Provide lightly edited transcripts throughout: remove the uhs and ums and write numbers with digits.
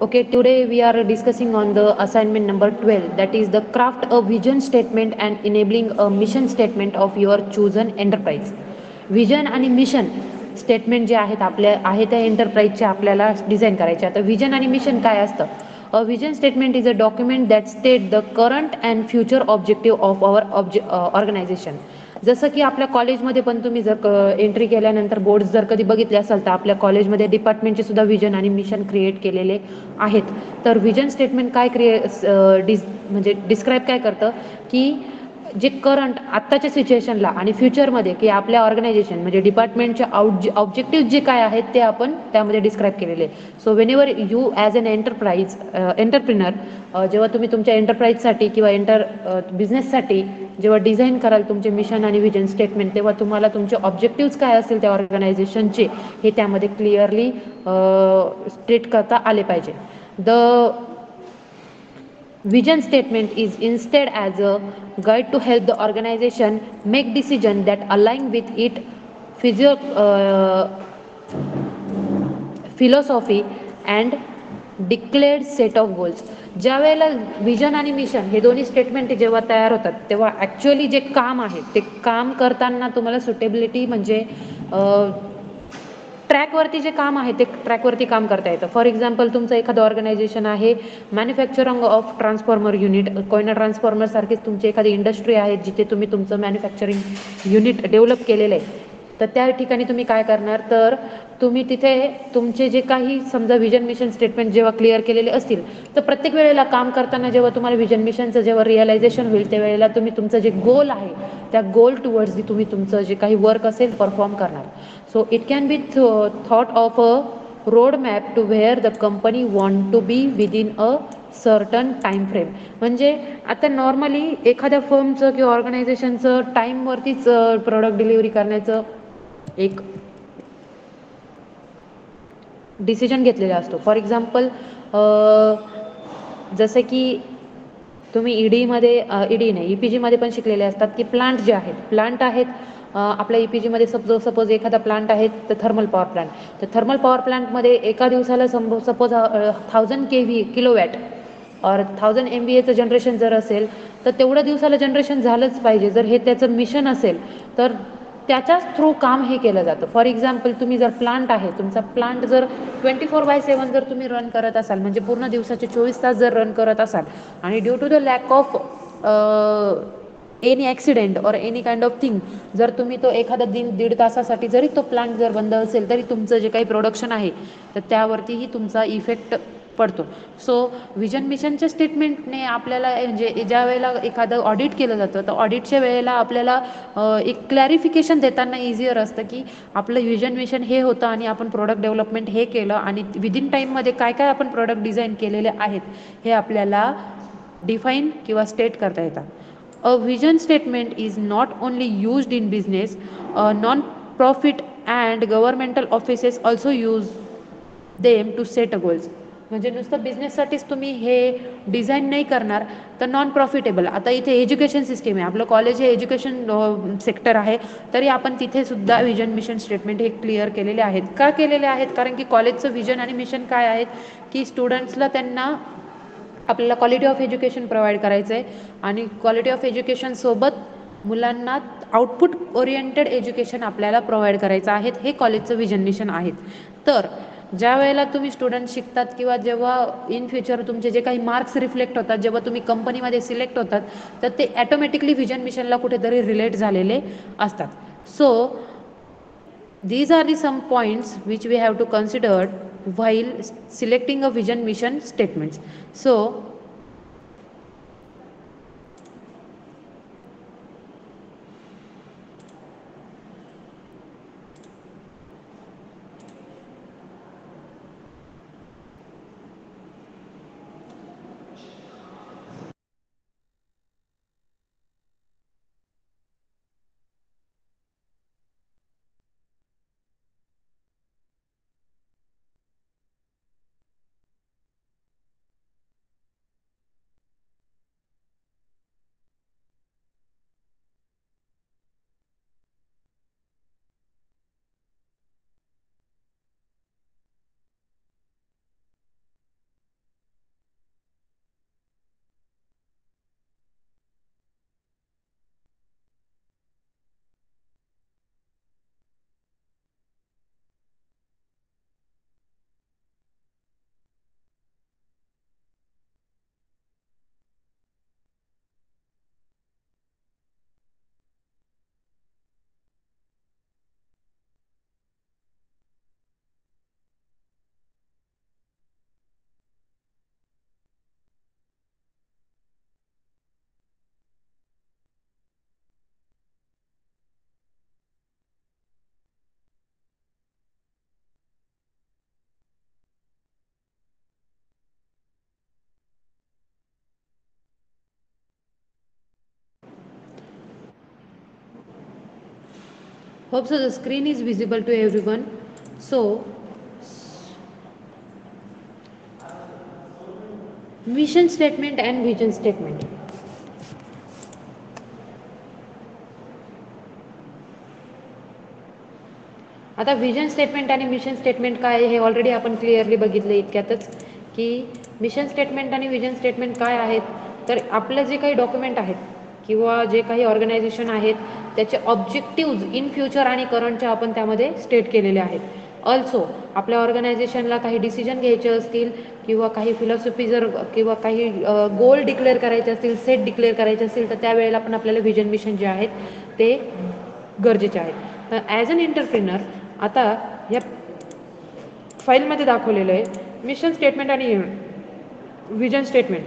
Okay, today we are discussing on the assignment number 12, that is the craft a vision statement and enabling a mission statement of your chosen enterprise. Vision आणि mission statement जे आहेत आपल्या आहे त्या एंटरप्राइजचे आपल्याला design करायचे. आता vision आणि मिशन काय असतं? A vision statement is a document that state the current and future objective of our organisation. जसं की आपल्या कॉलेजमध्ये पण तुम्ही जर एंट्री केल्यानंतर बोर्ड्स जर कधी बघितले असाल तर आपल्या कॉलेजमध्ये डिपार्टमेंटचे सुद्धा विजन आणि मिशन क्रिएट केलेले आहेत. तर विजन स्टेटमेंट काय म्हणजे डिस्क्राईब काय करतं की जे करंट आत्ताच्या सिच्युएशनला आणि फ्युचरमध्ये की आपल्या ऑर्गनायझेशन म्हणजे डिपार्टमेंटचे ऑब्जेक्टिव्ह जे काय आहेत ते आपण त्यामध्ये डिस्क्राईब केलेले. So whenever you as an entrepreneur जेव्हा तुम्ही तुमच्या एंटरप्राईजसाठी किंवा बिझनेससाठी जेव्हा डिझाईन कराल तुमचे मिशन आणि विजन स्टेटमेंट, तेव्हा तुम्हाला तुमचे ऑब्जेक्टिव्ह काय असतील त्या ऑर्गनायझेशनचे हे त्यामध्ये क्लिअरली स्टेट करता आले पाहिजे. The vision statement is instead as a guide to help the organization make decisions that align with its philosophy and declared set of goals. ज्या वेळेला विजन आणि मिशन हे दोन्ही स्टेटमेंट जेव्हा तयार होतात तेव्हा ॲक्च्युअली जे काम आहे ते काम करताना तुम्हाला सुटेबिलिटी म्हणजे ट्रॅकवरती जे काम आहे ते ट्रॅकवरती काम करता येतं. फॉर एक्झाम्पल तुमचं एखादं ऑर्गनायझेशन आहे manufacturing of transformer unit, Koyna ट्रान्सफॉर्मरसारखीच तुमची एखादी इंडस्ट्री आहे जिथे तुम्ही तुमचं मॅन्युफॅक्चरिंग युनिट डेव्हलप केलेलं आहे. तर त्या ठिकाणी तुम्ही काय करणार, तर तुम्ही तिथे तुमचे जे काही समजा विजन मिशन स्टेटमेंट जेव्हा क्लिअर केलेले असतील तर प्रत्येक वेळेला काम करताना जेव्हा तुम्हाला विजन मिशनचं जेव्हा रिअलायझेशन होईल त्यावेळेला तुम्ही तुमचं जे गोल आहे त्या गोल टुवर्ड्स तुम्ही तुमचं जे काही वर्क असेल परफॉर्म करणार. So it can be thought of a road map to where the company want to be within a certain time frame. म्हणजे आता नॉर्मली एखाद्या फर्मचं किंवा ऑर्गनायझेशनचं टाईमवरतीच प्रोडक्ट डिलिव्हरी करण्याचं एक डिसिजन घेतलेला असतो. फॉर एक्झाम्पल जसं की तुम्ही ईडीमध्ये ईडी नाही ईपीजीमध्ये पण शिकलेले असतात की प्लांट जे आहेत प्लांट आहेत आपल्या ईपीजीमध्ये सपोज एखादा प्लांट आहे तर थर्मल पॉवर प्लांट. तर थर्मल पॉवर प्लांटमध्ये एका दिवसाला सपोज 1000 kV किलोवॅट और 1000 MVAचं जनरेशन जर असेल तर तेवढ्या दिवसाला जनरेशन झालंच पाहिजे. जर हे त्याचं मिशन असेल तर त्याच्याच थ्रू काम हे केलं जातं. फॉर एक्झाम्पल तुम्ही जर प्लांट आहे तुमचा प्लांट जर 24/7 जर तुम्ही रन करत असाल म्हणजे पूर्ण दिवसाचे 24 तास जर रन करत असाल आणि due to the lack of any accident or any kind of thing जर तुम्ही तो एखादा दीड तासासाठी जरी तो प्लांट जर बंद असेल तरी तुमचं जे काही प्रोडक्शन आहे तर त्यावरतीही तुमचा इफेक्ट पडतो. सो विजन मिशनच्या स्टेटमेंटने आपल्याला म्हणजे ज्या वेळेला एखादं ऑडिट केलं जातं तर ऑडिटच्या वेळेला आपल्याला एक क्लॅरिफिकेशन देताना इझियर असतं की आपलं विजन मिशन हे होतं आणि आपण प्रोडक्ट डेव्हलपमेंट हे केलं आणि विदिन टाईममध्ये काय काय आपण प्रोडक्ट डिझाईन केलेले आहेत हे आपल्याला डिफाईन किंवा स्टेट करता येतात. A vision statement is not only used in business, non profit and governmental offices also use them to set a goals. म्हणजे नुसतं बिझनेससाठीच तुम्ही हे डिझाईन नाही करणार तर नॉन प्रॉफिटेबल. आता इथे एज्युकेशन सिस्टीम आहे आपलं कॉलेज हे एज्युकेशन सेक्टर आहे तरी आपण तिथे सुद्धा विजन मिशन स्टेटमेंट हे क्लिअर केलेले आहेत. का केलेले आहेत? कारण की कॉलेजचं विजन आणि मिशन काय आहेत की स्टुडंट्सला त्यांना आपल्याला क्वालिटी ऑफ एज्युकेशन प्रोव्हाइड करायचं आहे आणि क्वालिटी ऑफ एज्युकेशनसोबत मुलांना आउटपुट ओरिएंटेड एज्युकेशन आपल्याला प्रोव्हाइड करायचं आहे. हे कॉलेजचं विजन मिशन आहेत. तर ज्या वेळेला तुम्ही स्टुडंट शिकतात किंवा जेव्हा इन फ्युचर तुमचे जे काही मार्क्स रिफ्लेक्ट होतात जेव्हा तुम्ही कंपनीमध्ये सिलेक्ट होतात तर ते ॲटोमॅटिकली विजन मिशनला कुठेतरी रिलेट झालेले असतात. So these are the some points which we have to consider while selecting a vision mission statements. So Hope so the screen is visible to everyone. So mission statement and vision statement. आता vision statement आणि mission statement काय हे already आपण clearly बघितलं इतक्यातच की mission statement आणि vision statement काय आहेत तर आपलं जे काही डॉक्युमेंट आहेत किंवा जे काही ऑर्गनायझेशन आहेत त्याचे ऑब्जेक्टिव्ज इन फ्युचर आणि करंटच्या आपण त्यामध्ये स्टेट केलेले आहेत. ऑल्सो आपल्या ऑर्गनायझेशनला काही डिसिजन घ्यायचे असतील किंवा काही फिलॉसॉफी जर किंवा काही गोल डिक्लेअर करायचे असतील सेट डिक्लेअर करायचे असतील तर त्यावेळेला पण आपल्याला विजन मिशन जे आहेत ते गरजेचे आहेत. तर ॲज अन एंटरप्रिनर आता या फाईलमध्ये दाखवलेलं आहे मिशन स्टेटमेंट आणि vision statement.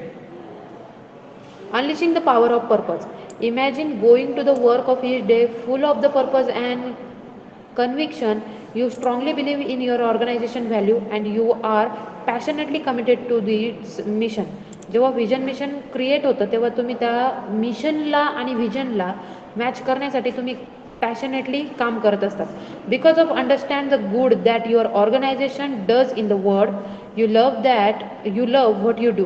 Unleashing the power of purpose. Imagine going to the work of each day full of the purpose and conviction. You strongly believe in your organization value and you are passionately committed to its mission. जेव्हा vision mission create होतं तेव्हा तुम्ही त्या मिशनला आणि विजनला match करण्यासाठी तुम्ही passionately काम करत असतात. Because of understand the good that your organisation does in the world you love what you do.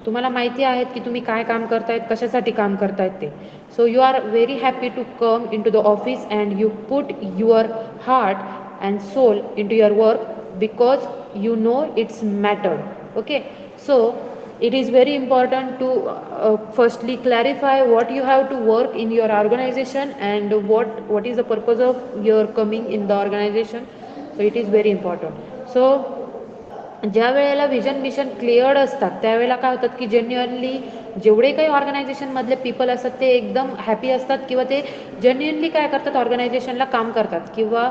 तुम्हाला माहिती आहेत की तुम्ही काय काम करतायत कशासाठी काम करतायत ते. So you are very happy to come into the office and you put your heart and soul into your work because you know it's mattered. Okay, so it is very important to firstly clarify what you have to work in your organization and what is the purpose of your coming in the organization. So it is very important. So ज्या वेळेला vision mission cleared असतात त्यावेळेला काय होतात की genuinely जेवढे काही ऑर्गनायझेशनमधले people असतात ते एकदम हॅपी असतात किंवा ते जेन्युअनली काय करतात ऑर्गनायझेशनला काम करतात किंवा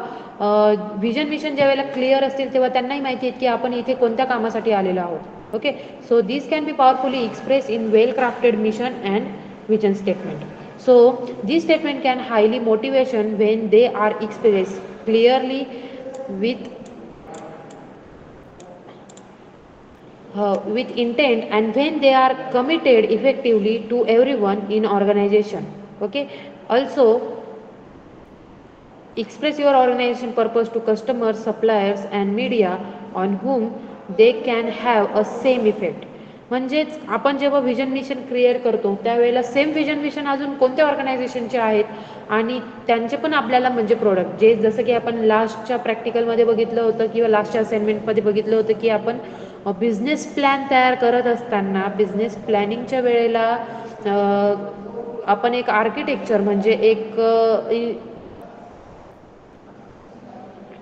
विजन मिशन ज्या वेळेला क्लिअर असतील तेव्हा त्यांनाही माहिती आहे की आपण इथे कोणत्या कामासाठी आलेलो आहोत. Okay, so this can be powerfully express in well crafted mission and vision statement. So this statement can highly motivation when they are express clearly with intent and when they are committed effectively to everyone in organization. Okay, also express your organization purpose to customers, suppliers and media on whom they can have a same effect. म्हणजेच आपण जेव्हा vision mission create करतो त्यावेळेला same vision mission अजून कोणत्या ऑर्गनायझेशनचे आहेत आणि त्यांचे पण आपल्याला म्हणजे प्रोडक्ट जे जसं की आपण लास्टच्या प्रॅक्टिकलमध्ये बघितलं होतं किंवा लास्टच्या असाइनमेंटमध्ये बघितलं होतं की आपण बिझनेस प्लॅन तयार करत असताना बिझनेस प्लॅनिंगच्या वेळेला आपण एक आर्किटेक्चर म्हणजे एक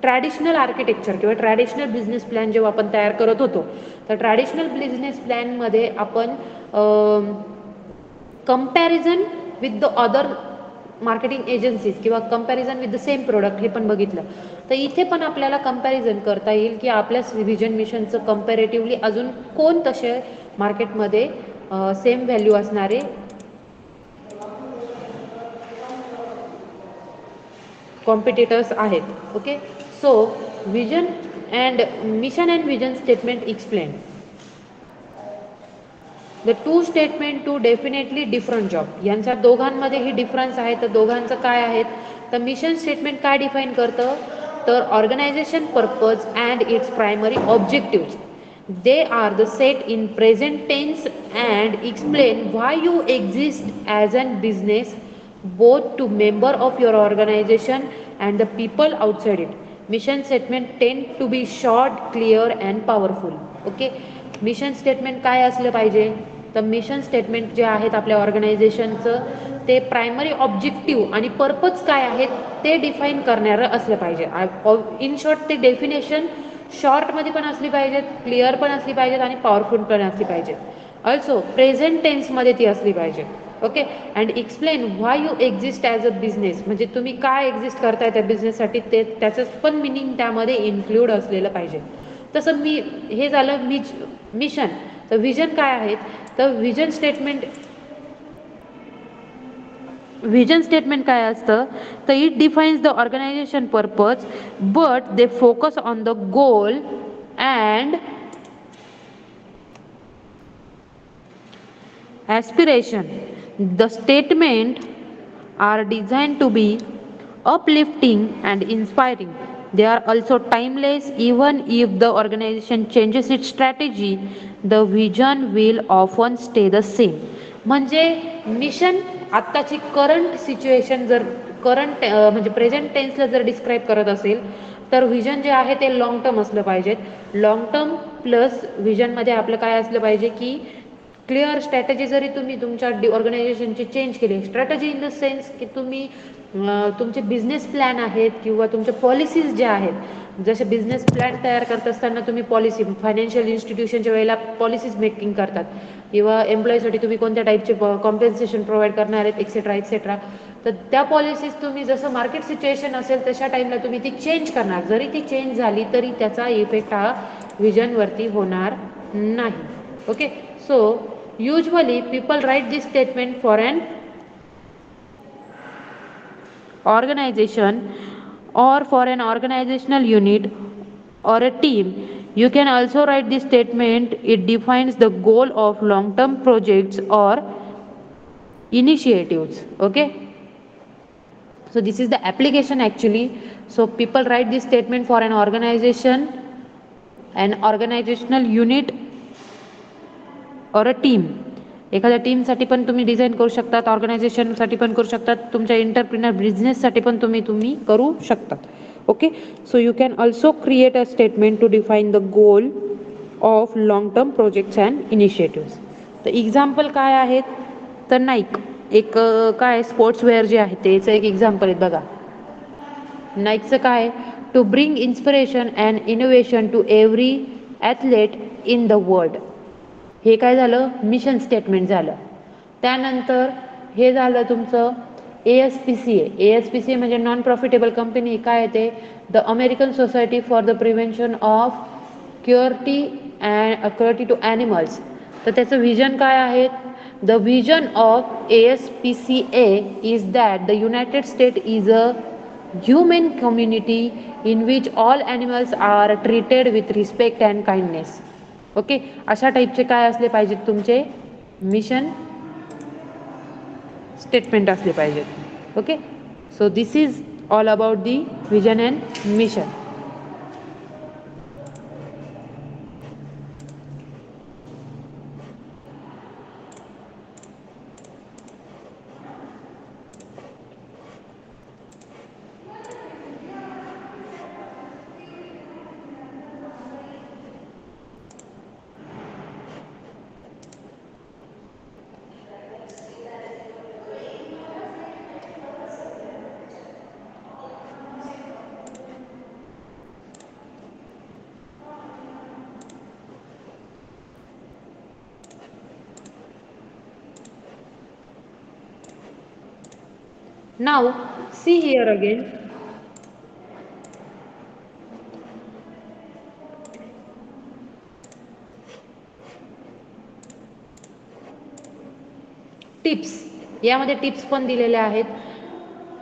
ट्रॅडिशनल आर्किटेक्चर किंवा ट्रॅडिशनल बिझनेस प्लॅन जेव्हा आपण तयार करत होतो तर ट्रॅडिशनल बिझनेस प्लॅनमध्ये आपण comparison with the other marketing agencies किंवा comparison with the same product हे पण बघितलं. तर इथे पण आपल्याला कंपॅरिझन करता येईल की आपल्या विजन मिशनचं कंपॅरेटिव्हली अजून कोण तसे मार्केटमध्ये सेम व्हॅल्यू असणारे कॉम्पिटिटर्स आहेत. Okay, so vision and mission and vision statement explain the two statement two definitely different job. यांच्या दोघांमध्येही डिफरन्स आहे. तर दोघांचं काय आहेत तर मिशन स्टेटमेंट काय डिफाईन करतं तर organisation purpose and its primary objectives they are the set in present tense and explain why you exist as a business both to member of your organization and the people outside it. Mission statement tend to be short, clear and powerful. Okay, mission statement काय असलं पाहिजे तर mission statement जे आहेत आपल्या ऑर्गनायझेशनचं ते primary objective आणि purpose काय आहेत ते डिफाईन करणारं असलं पाहिजे. इन शॉर्ट ते डेफिनेशन शॉर्टमध्ये पण असली पाहिजेत, क्लिअर पण असली पाहिजेत आणि पॉवरफुल पण असली पाहिजेत. ऑल्सो प्रेझेंट टेन्समध्ये ती असली पाहिजे. Okay, and explain why you exist as a business म्हणजे तुम्ही काय एक्झिस्ट करताय त्या बिझनेससाठी ते त्याचं पण मिनिंग त्यामध्ये इन्क्लूड असलेलं पाहिजे. तसं हे झालं मिशन. तर विजन काय आहेत तर विजन स्टेटमेंट काय असतं तर it defines the organisation purpose but they focus on the goal and aspiration. The statement are designed to be uplifting and inspiring. They are also timeless. Even if the organization changes its strategy, the vision will often stay the same. म्हणजे mission आत्ताची current situation जर current म्हणजे present टेन्सला जर describe करत असेल तर vision जे आहे ते लॉंग टर्म असलं पाहिजेत. लॉंग टर्म प्लस व्हिजनमध्ये आपलं काय असलं पाहिजे की क्लिअर स्ट्रॅटेजी. जरी तुम्ही तुमच्या ऑर्गनायझेशनची चेंज केली, स्ट्रॅटेजी इन द सेन्स की तुम्ही तुमचे बिझनेस प्लॅन आहेत किंवा तुमच्या पॉलिसीज ज्या आहेत, जसे बिझनेस प्लॅन तयार करत असताना तुम्ही पॉलिसी फायनान्शियल इन्स्टिट्यूशनच्या वेळेला पॉलिसीज मेकिंग करतात किंवा एम्प्लॉईसाठी तुम्ही कोणत्या टाईपचे कॉम्पेन्सेशन प्रोव्हाइड करणार आहेत एक्सेट्रा एक्सेट्रा. तर त्या पॉलिसीज तुम्ही जसं मार्केट सिच्युएशन असेल तशा टाईमला तुम्ही ती चेंज करणार. जरी ती चेंज झाली तरी त्याचा इफेक्ट हा व्हिजनवरती होणार नाही. Okay, so usually people write this statement for an organization or for an organizational unit or a team. You can also write this statement. It defines the goal of long term projects or initiatives. Okay, so this is the application actually. So people write this statement for an organization, an organizational unit और a team. एखाद्या टीमसाठी पण तुम्ही design करू शकतात, ऑर्गनायझेशनसाठी पण करू शकतात, तुमच्या एंटरप्रिनर बिझनेससाठी पण तुम्ही करू शकतात. Okay, so you can also create a statement to define the goal of long term projects and initiatives. तर एक्झाम्पल काय आहेत, तर नाईक एक काय स्पोर्ट्सवेअर जे आहे त्याचं एक एक्झाम्पल आहे बघा. नाईकचं काय, to bring inspiration and innovation to every athlete in the world. हे काय झालं, मिशन स्टेटमेंट झालं. त्यानंतर हे झालं तुमचं ASPCA. ASPCA म्हणजे नॉन प्रॉफिटेबल कंपनी. काय येते, the American society for the prevention of cruelty to animals. तर त्याचं व्हिजन काय आहे, the vision of ASPCA is that the united state is a human community in which all animals are treated with respect and kindness. Okay, अशा टाईपचे काय असले पाहिजेत तुमचे मिशन स्टेटमेंट असले पाहिजेत. Okay, so this is all about the vision and mission. Now see here again. Tips, यामध्ये tips पण दिलेल्या आहेत.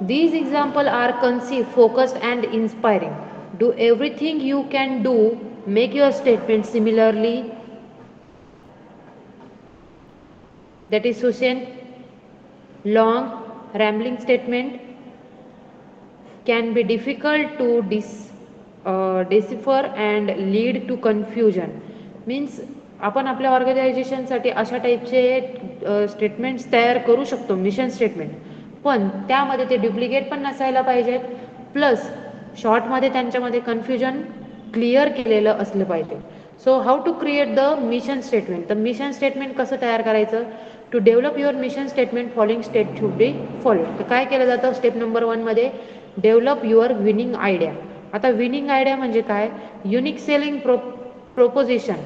These examples are concise, focused and inspiring. Do everything you can do. Make your statement similarly. That is succinct, long, rambling statement can be difficult to decipher and lead to confusion. Means आपण आपल्या ऑर्गनायझेशनसाठी अशा टाईपचे statements तयार करू शकतो, mission statement, पण त्यामध्ये ते डुप्लिकेट पण नसायला पाहिजेत, प्लस शॉर्टमध्ये त्यांच्यामध्ये कन्फ्युजन क्लिअर केलेलं असलं पाहिजे. So how to create the mission statement. तर मिशन स्टेटमेंट कसं तयार करायचं, to develop your mission statement following step should be follow. तर काय केलं जातं स्टेप नंबर 1 मध्ये, डेव्हलप युअर विनिंग आयडिया. आता विनिंग आयडिया म्हणजे काय, unique selling proposition.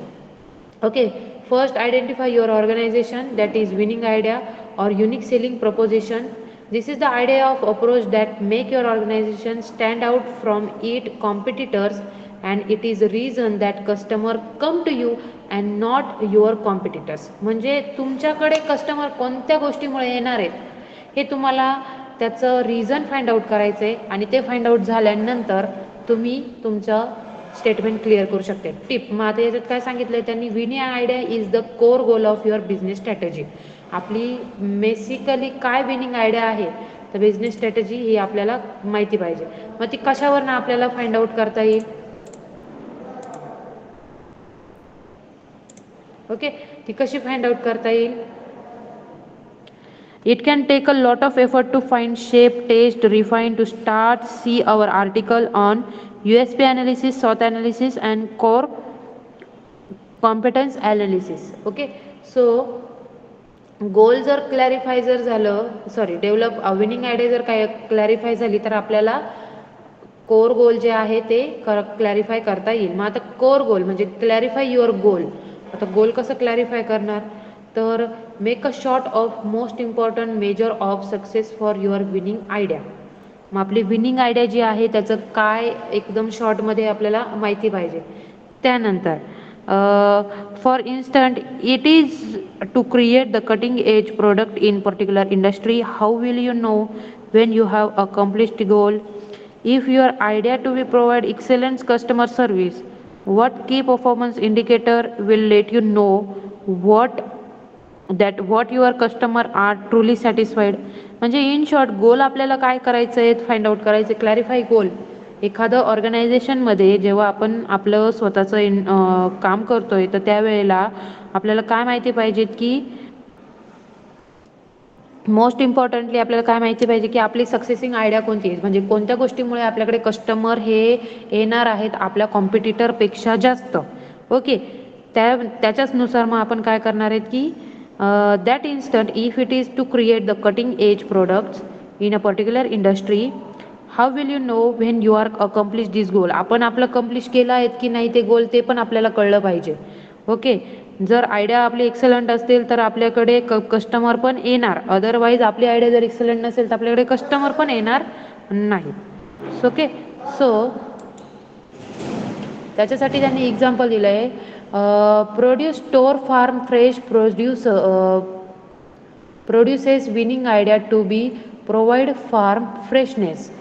Okay, first identify your organization, that is winning idea or unique selling proposition. This is the idea of approach that make your organization stand out from its competitors, and it is the reason that customer come to you and not your competitors. म्हणजे तुमच्याकडे customer कोणत्या गोष्टीमुळे येणार आहेत हे तुम्हाला त्याचं reason find out करायचं आहे, आणि ते फाइंड आउट झाल्यानंतर तुम्ही तुमचं स्टेटमेंट क्लिअर करू शकते. टिप, मग आता याच्यात काय सांगितलं त्यांनी, winning idea is the core goal of your business strategy. आपली बेसिकली काय विनिंग आयडिया आहे तर बिझनेस स्ट्रॅटेजी ही आपल्याला माहिती पाहिजे. मग ती कशावरनं आपल्याला फाइंड आउट करता येईल? ओके, ती कशी फाइंड आउट करता येईल? It can take a lot of effort to find shape, taste, refine to start. See our article on USP analysis, SWOT analysis and core competence analysis. Okay, so गोल जर clarify जर झालं, sorry develop winning idea जर काय clarify झाली तर आपल्याला core गोल जे आहे ते क्लॅरिफाय करता येईल. मग आता कोर गोल म्हणजे क्लॅरिफाय युअर गोल. आता गोल कसं क्लॅरिफाय करणार? तर make a short of most important major of success for your winning idea. मग आपली विनिंग आयडिया जी आहे त्याचं काय एकदम शॉर्टमध्ये आपल्याला माहिती पाहिजे. त्यानंतर for instant it is to create the cutting edge product in particular industry. How will you know when you have accomplished goal? If your idea to be provide excellent customer service, what key performance indicator will let you know what what your customer are truly satisfied? म्हणजे in short गोल आपल्याला काय करायचं आहे find out करायचं. Clarify गोल. एखादं ऑर्गनायझेशनमध्ये जेव्हा आपण आपलं स्वतःचं काम करतोय तर त्यावेळेला आपल्याला काय माहिती पाहिजेत की मोस्ट इम्पॉर्टंटली आपल्याला काय माहिती पाहिजे की आपली सक्सेसिंग आयडिया कोणती आहे, म्हणजे कोणत्या गोष्टीमुळे आपल्याकडे कस्टमर हे येणार आहेत आपल्या कॉम्पिटिटरपेक्षा जास्त. ओके, त्याच्याचनुसार मग आपण काय करणार आहेत की that instant if it is to create the cutting edge products in a particular industry, how will you know when you are accomplish this goal? आपण आपलं कम्प्लिश केलं आहेत की नाही ते गोल ते पण आपल्याला कळलं पाहिजे. ओके, जर आयडिया आपली एक्सलंट असतील तर आपल्याकडे कस्टमर पण येणार, अदरवाईज आपली आयडिया जर एक्सलंट नसेल तर आपल्याकडे कस्टमर पण येणार नाही. ओके, सो त्याच्यासाठी त्यांनी एक्झाम्पल दिलं आहे. Produce store farm fresh produces winning idea to be provide farm freshness.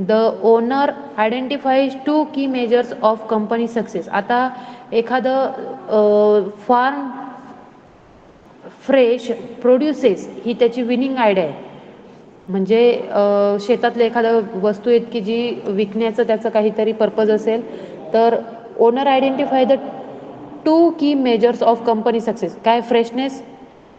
The owner identifies two key measures of company success. आता एखादं फार्म फ्रेश प्रोड्युसेस ही त्याची विनिंग आयडिया आहे. म्हणजे शेतातलं एखादं वस्तू आहेत की जी विकण्याचं त्याचं काहीतरी पर्पज असेल तर ओनर आयडेंटिफाय द टू की मेजर्स ऑफ कंपनी सक्सेस. काय? Freshness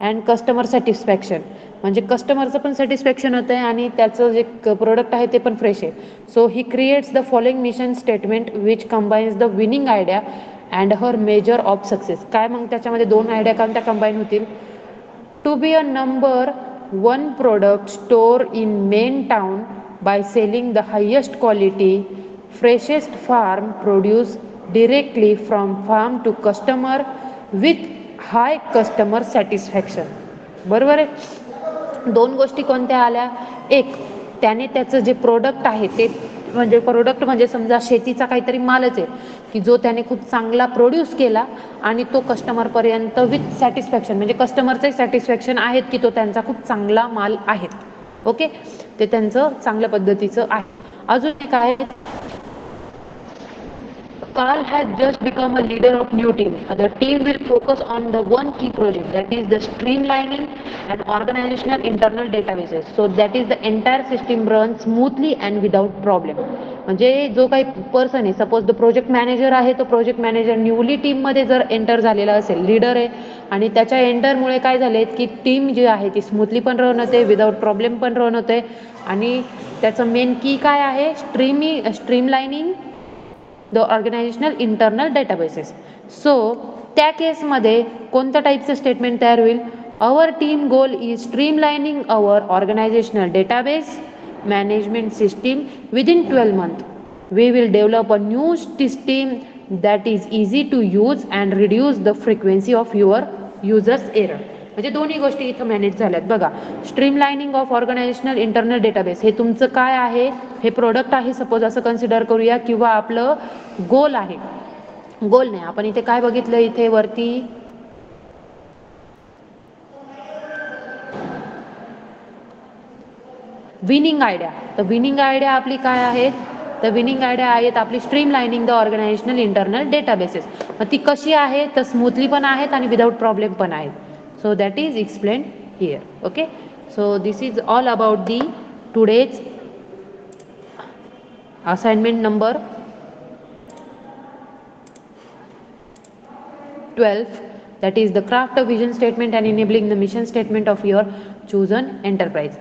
and customer satisfaction. म्हणजे कस्टमरचं पण सॅटिस्फॅक्शन होतं आहे आणि त्याचं जे प्रोडक्ट आहे ते पण फ्रेश आहे. So he creates the following mission statement which combines the winning idea and her measure of success. काय मग त्याच्यामध्ये दोन आयडिया कोणत्या कंबाईन होतील? To be a number one product store in main town by selling the highest quality freshest farm produce directly from farm to customer with high customer satisfaction. बरोबर आहे. दोन गोष्टी कोणत्या आल्या? एक, त्याने त्याचं जे प्रोडक्ट आहे ते म्हणजे प्रोडक्ट म्हणजे समजा शेतीचा काहीतरी मालच आहे की जो त्याने खूप चांगला प्रोड्यूस केला आणि तो कस्टमरपर्यंत विथ सॅटिस्फॅक्शन, म्हणजे कस्टमरचंही सॅटिस्फॅक्शन आहेत की तो त्यांचा खूप चांगला माल आहे. ओके, ते त्यांचं चांगल्या पद्धतीचं आहे. अजून एक आहे, Carl has just become a leader of new team. The team will focus on the one key project, that is the streamlining and organizational internal databases. So that is the entire system runs smoothly and without problem. म्हणजे जो काही person आहे, suppose the project manager आहे, तो project manager newly टीममध्ये जर enter झालेला असेल, लीडर आहे आणि त्याच्या एंटरमुळे काय झाले की टीम जी आहे ती स्मूथली पण रन होते, विदाऊट प्रॉब्लेम पण रन होते. आणि त्याचं मेन की काय आहे? Streamlining the organisational internal databases. So त्या केसमध्ये कोणत्या टाईपचं स्टेटमेंट तयार होईल? Our team goal is streamlining our organisational database management system within 12 months. We will develop a new system that is easy to use and reduce the frequency of your users error. म्हणजे दोन्ही गोष्टी इथं manage झाल्यात बघा. Streamlining of organisational internal database हे तुमचं काय आहे? हे प्रोडक्ट आहे सपोज असं कन्सिडर करूया, किंवा आपलं गोल आहे. गोल नाही, आपण इथे काय बघितलं? इथे वरती विनिंग आयडिया. तर विनिंग आयडिया आपली काय आहेत? तर विनिंग आयडिया आहेत आपली streamlining the organisational internal databases. मग ती कशी आहे? तर स्मूथली पण आहेत आणि विदाउट प्रॉब्लेम पण आहेत. So that is explain here. Okay, so this is all about the today's assignment number 12, that is the craft a vision statement and enabling the mission statement of your chosen enterprise.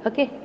Okay.